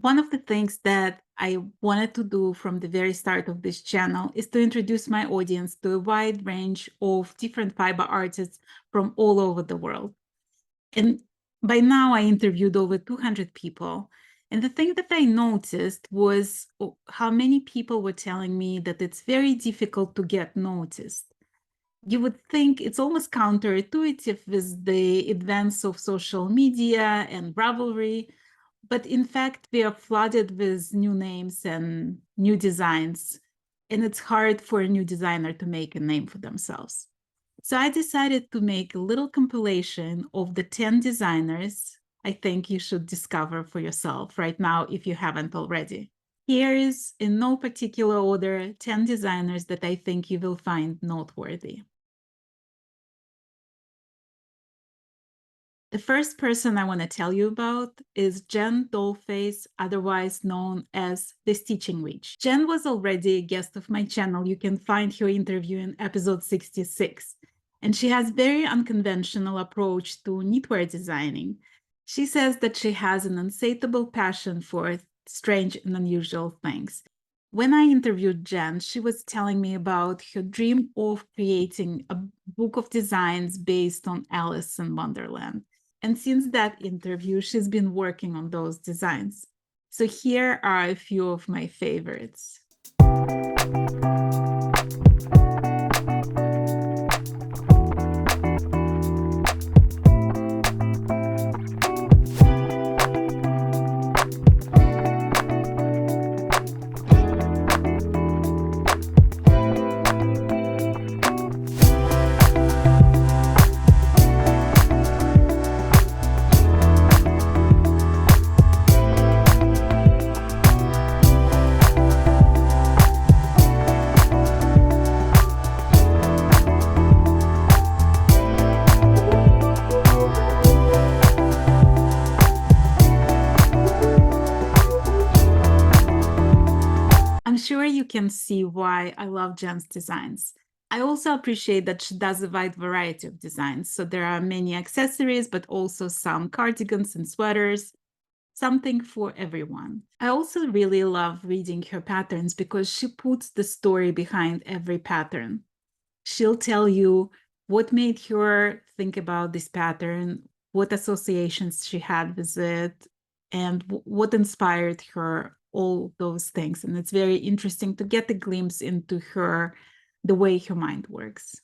One of the things that I wanted to do from the very start of this channel is to introduce my audience to a wide range of different fiber artists from all over the world. And by now, I interviewed over 200 people. And the thing that I noticed was how many people were telling me that it's very difficult to get noticed. You would think it's almost counterintuitive with the advance of social media and Ravelry, but in fact, we are flooded with new names and new designs, and it's hard for a new designer to make a name for themselves. So I decided to make a little compilation of the 10 designers I think you should discover for yourself right now if you haven't already. Here is, in no particular order, 10 designers that I think you will find noteworthy. The first person I want to tell you about is Jen Dollface, otherwise known as the Stitchin Witch. Jen was already a guest of my channel. You can find her interview in episode 66. And she has very unconventional approach to knitwear designing. She says that she has an insatiable passion for strange and unusual things. When I interviewed Jen, she was telling me about her dream of creating a book of designs based on Alice in Wonderland. And since that interview, she's been working on those designs. So here are a few of my favorites. I'm sure you can see why I love Jen's designs. I also appreciate that she does a wide variety of designs. So there are many accessories, but also some cardigans and sweaters, something for everyone. I also really love reading her patterns because she puts the story behind every pattern. She'll tell you what made her think about this pattern, what associations she had with it, and what inspired her, all those things. And it's very interesting to get a glimpse into her, the way her mind works.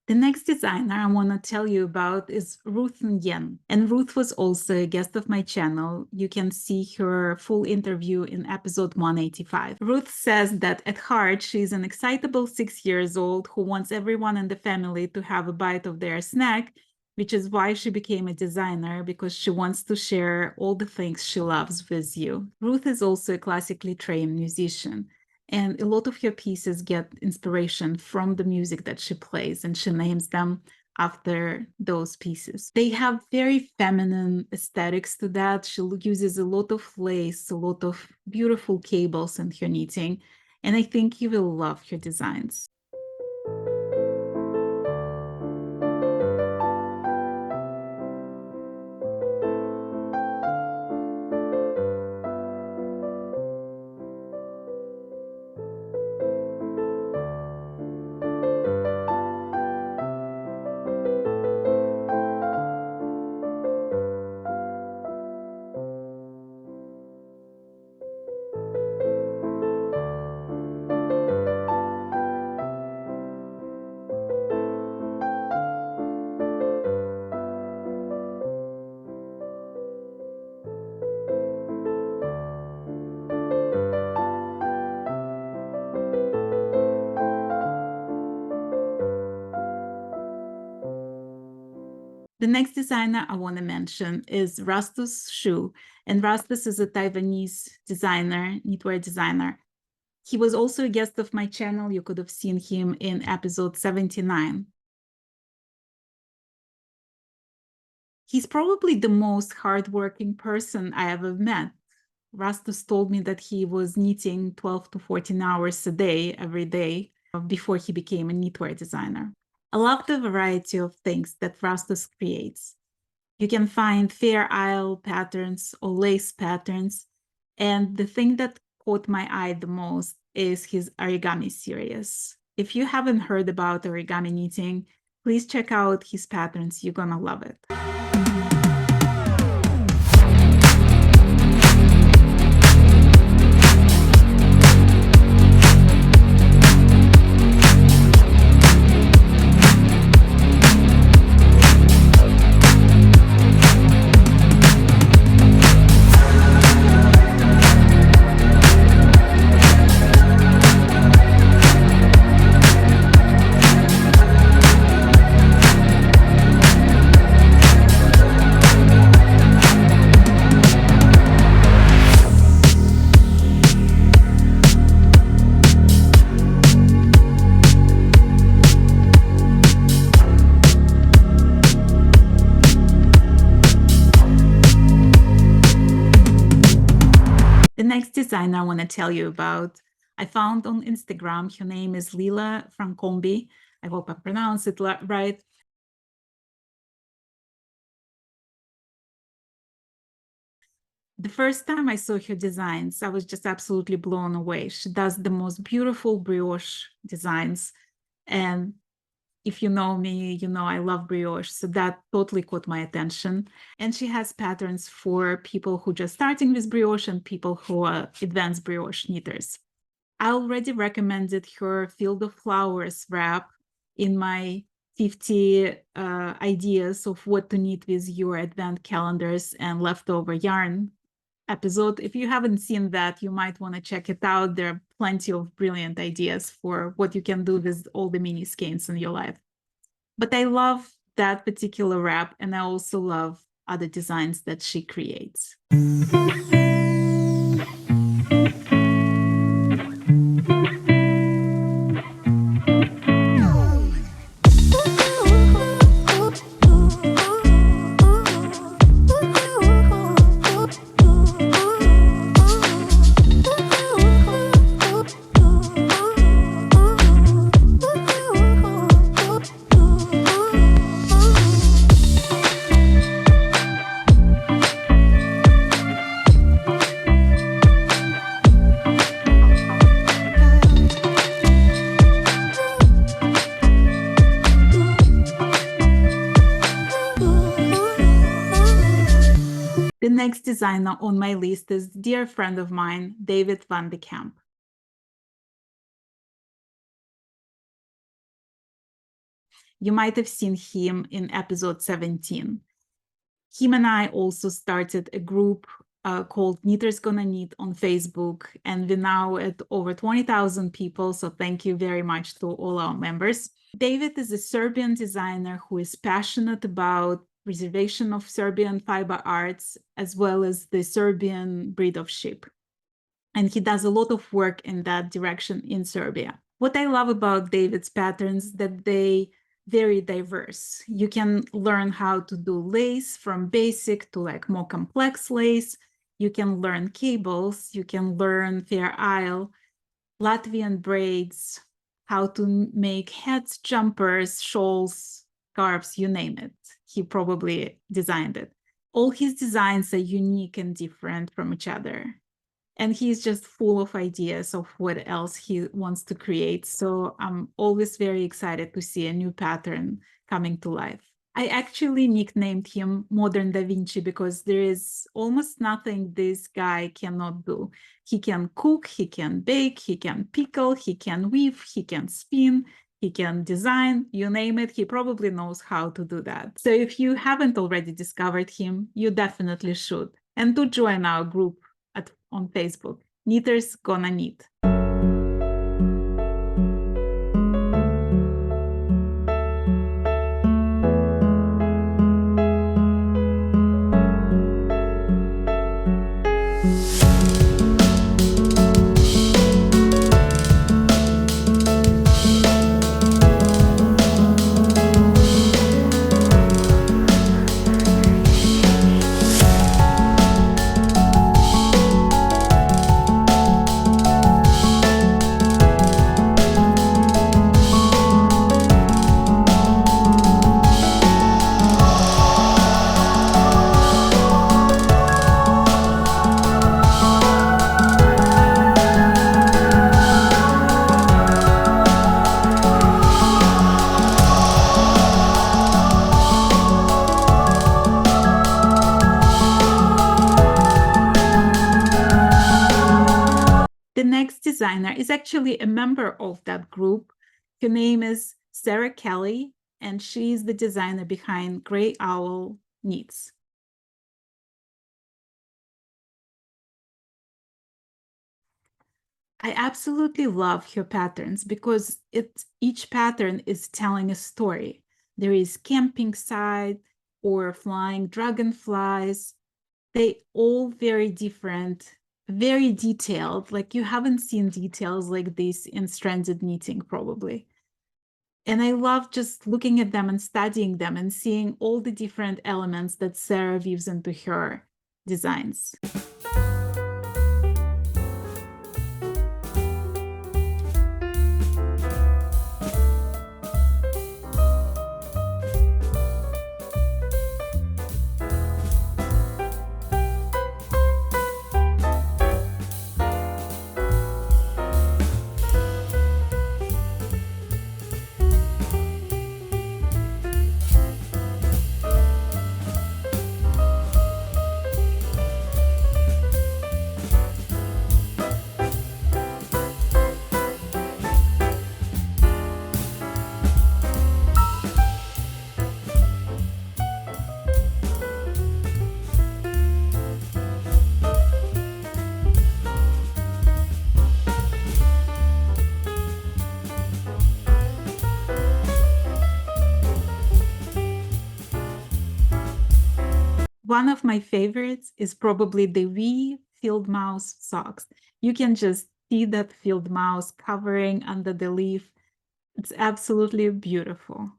The next designer I want to tell you about is Ruth Nguyen. And Ruth was also a guest of my channel. You can see her full interview in episode 185. Ruth says that at heart, she's an excitable 6 years old who wants everyone in the family to have a bite of their snack, which is why she became a designer, because she wants to share all the things she loves with you. Ruth is also a classically trained musician. And a lot of her pieces get inspiration from the music that she plays, and she names them after those pieces. They have very feminine aesthetics to that. She uses a lot of lace, a lot of beautiful cables in her knitting, and I think you will love her designs. The next designer I want to mention is Rastus Shu. And Rastus is a Taiwanese designer, knitwear designer. He was also a guest of my channel. You could have seen him in episode 79. He's probably the most hardworking person I ever met. Rastus told me that he was knitting 12 to 14 hours a day, every day, before he became a knitwear designer. I love the variety of things that Rastus creates. You can find Fair Isle patterns or lace patterns. And the thing that caught my eye the most is his origami series. If you haven't heard about origami knitting, please check out his patterns. You're gonna love it. The next designer I want to tell you about, I found on Instagram. Her name is Lila Francombi. I hope I pronounced it right. The first time I saw her designs, I was just absolutely blown away. She does the most beautiful brioche designs. And if you know me, you know I love brioche. So that totally caught my attention. And she has patterns for people who are just starting with brioche and people who are advanced brioche knitters. I already recommended her Field of Flowers wrap in my 50 ideas of what to knit with your advent calendars and leftover yarn episode. If you haven't seen that, you might want to check it out. There are plenty of brilliant ideas for what you can do with all the mini skeins in your life. But I love that particular wrap, and I also love other designs that she creates. The next designer on my list is a dear friend of mine, David van de Kamp. You might have seen him in episode 17. Him and I also started a group called Knitters Gonna Knit on Facebook, and we're now at over 20,000 people, so thank you very much to all our members. David is a Serbian designer who is passionate about preservation of Serbian fiber arts, as well as the Serbian breed of sheep. And he does a lot of work in that direction in Serbia. What I love about David's patterns that they very diverse. You can learn how to do lace from basic to like more complex lace. You can learn cables. You can learn Fair Isle, Latvian braids, how to make hats, jumpers, shawls, scarves, you name it. He probably designed it. All his designs are unique and different from each other. And he's just full of ideas of what else he wants to create. So I'm always very excited to see a new pattern coming to life. I actually nicknamed him Modern Da Vinci because there is almost nothing this guy cannot do. He can cook, he can bake, he can pickle, he can weave, he can spin, he can design, you name it. He probably knows how to do that. So if you haven't already discovered him, you definitely should. And to join our group on Facebook, Knitters Gonna Knit. designer is actually a member of that group. Her name is Sarah Kelly, and she's the designer behind Grey Owl Knits. I absolutely love her patterns because each pattern is telling a story. There is camping side or flying dragonflies. They all very different, very detailed. Like you haven't seen details like this in stranded knitting probably. And I love just looking at them and studying them and seeing all the different elements that Sarah weaves into her designs. One of my favorites is probably the wee field mouse socks. You can just see that field mouse covering under the leaf. It's absolutely beautiful.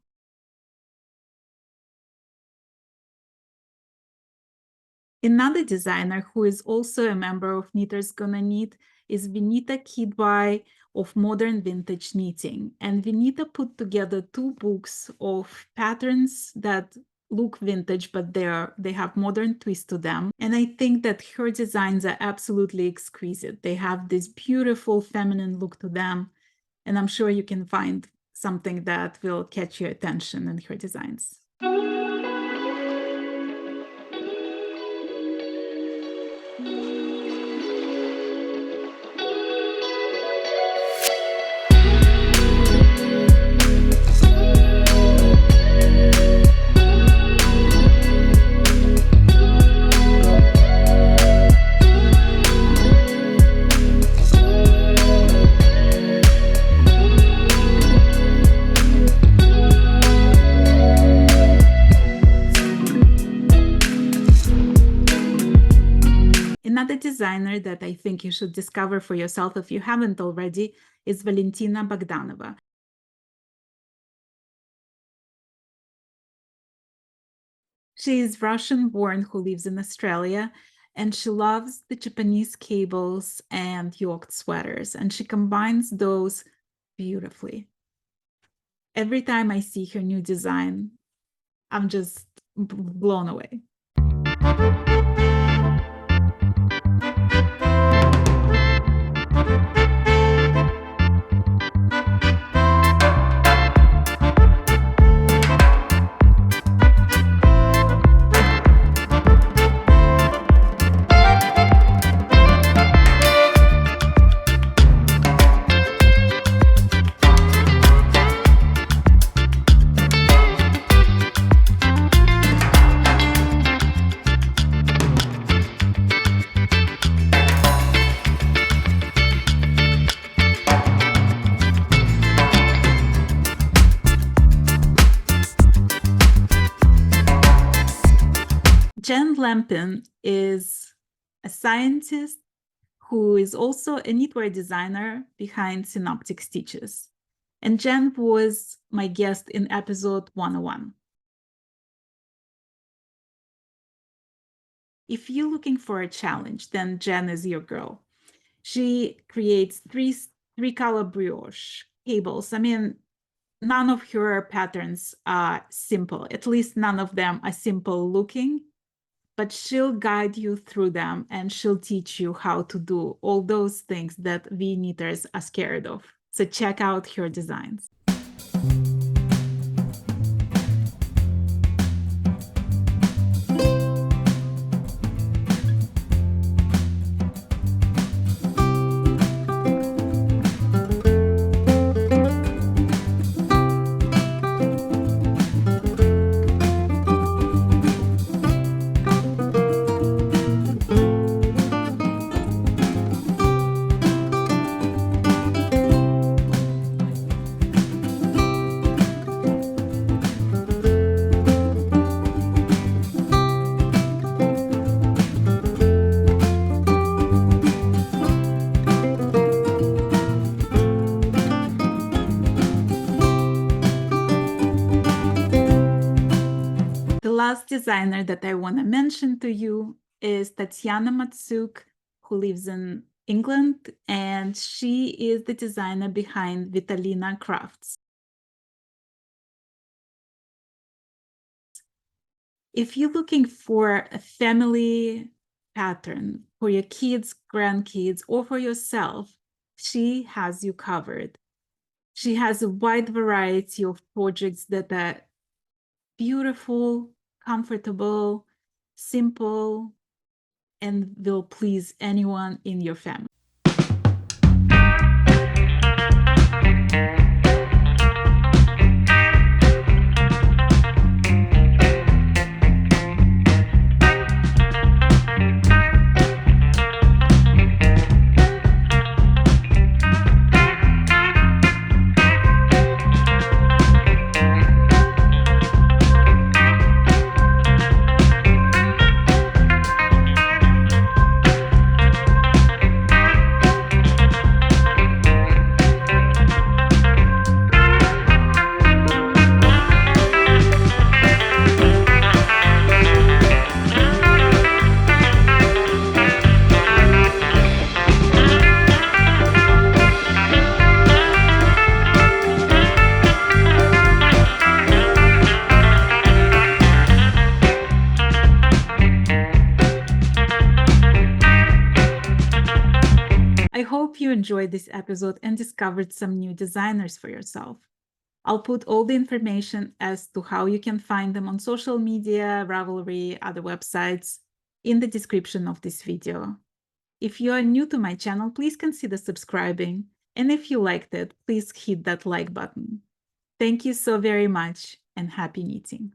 Another designer who is also a member of Knitters Gonna Knit is Vinita Kidwai of Modern Vintage Knitting. And Vinita put together 2 books of patterns that look vintage, but they have modern twist to them. And I think that her designs are absolutely exquisite. They have this beautiful feminine look to them. And I'm sure you can find something that will catch your attention in her designs. Another designer that I think you should discover for yourself if you haven't already is Valentina Bogdanova. She is Russian-born who lives in Australia, and she loves the Japanese cables and yoked sweaters, and she combines those beautifully. Every time I see her new design, I'm just blown away. Jen Lampin is a scientist who is also a knitwear designer behind Synoptic Stitches. And Jen was my guest in episode 101. If you're looking for a challenge, then Jen is your girl. She creates three-color brioche cables. I mean, none of her patterns are simple. At least none of them are simple looking. But she'll guide you through them and she'll teach you how to do all those things that we knitters are scared of. So check out her designs. designer that I want to mention to you is Tatiana Matsuk, who lives in England, and she is the designer behind Vitalina Crafts. If you're looking for a family pattern for your kids, grandkids, or for yourself, she has you covered. She has a wide variety of projects that are beautiful, comfortable, simple, and will please anyone in your family. I hope you enjoyed this episode and discovered some new designers for yourself. I'll put all the information as to how you can find them on social media, Ravelry, other websites in the description of this video. If you are new to my channel, please consider subscribing. And if you liked it, please hit that like button. Thank you so very much and happy knitting.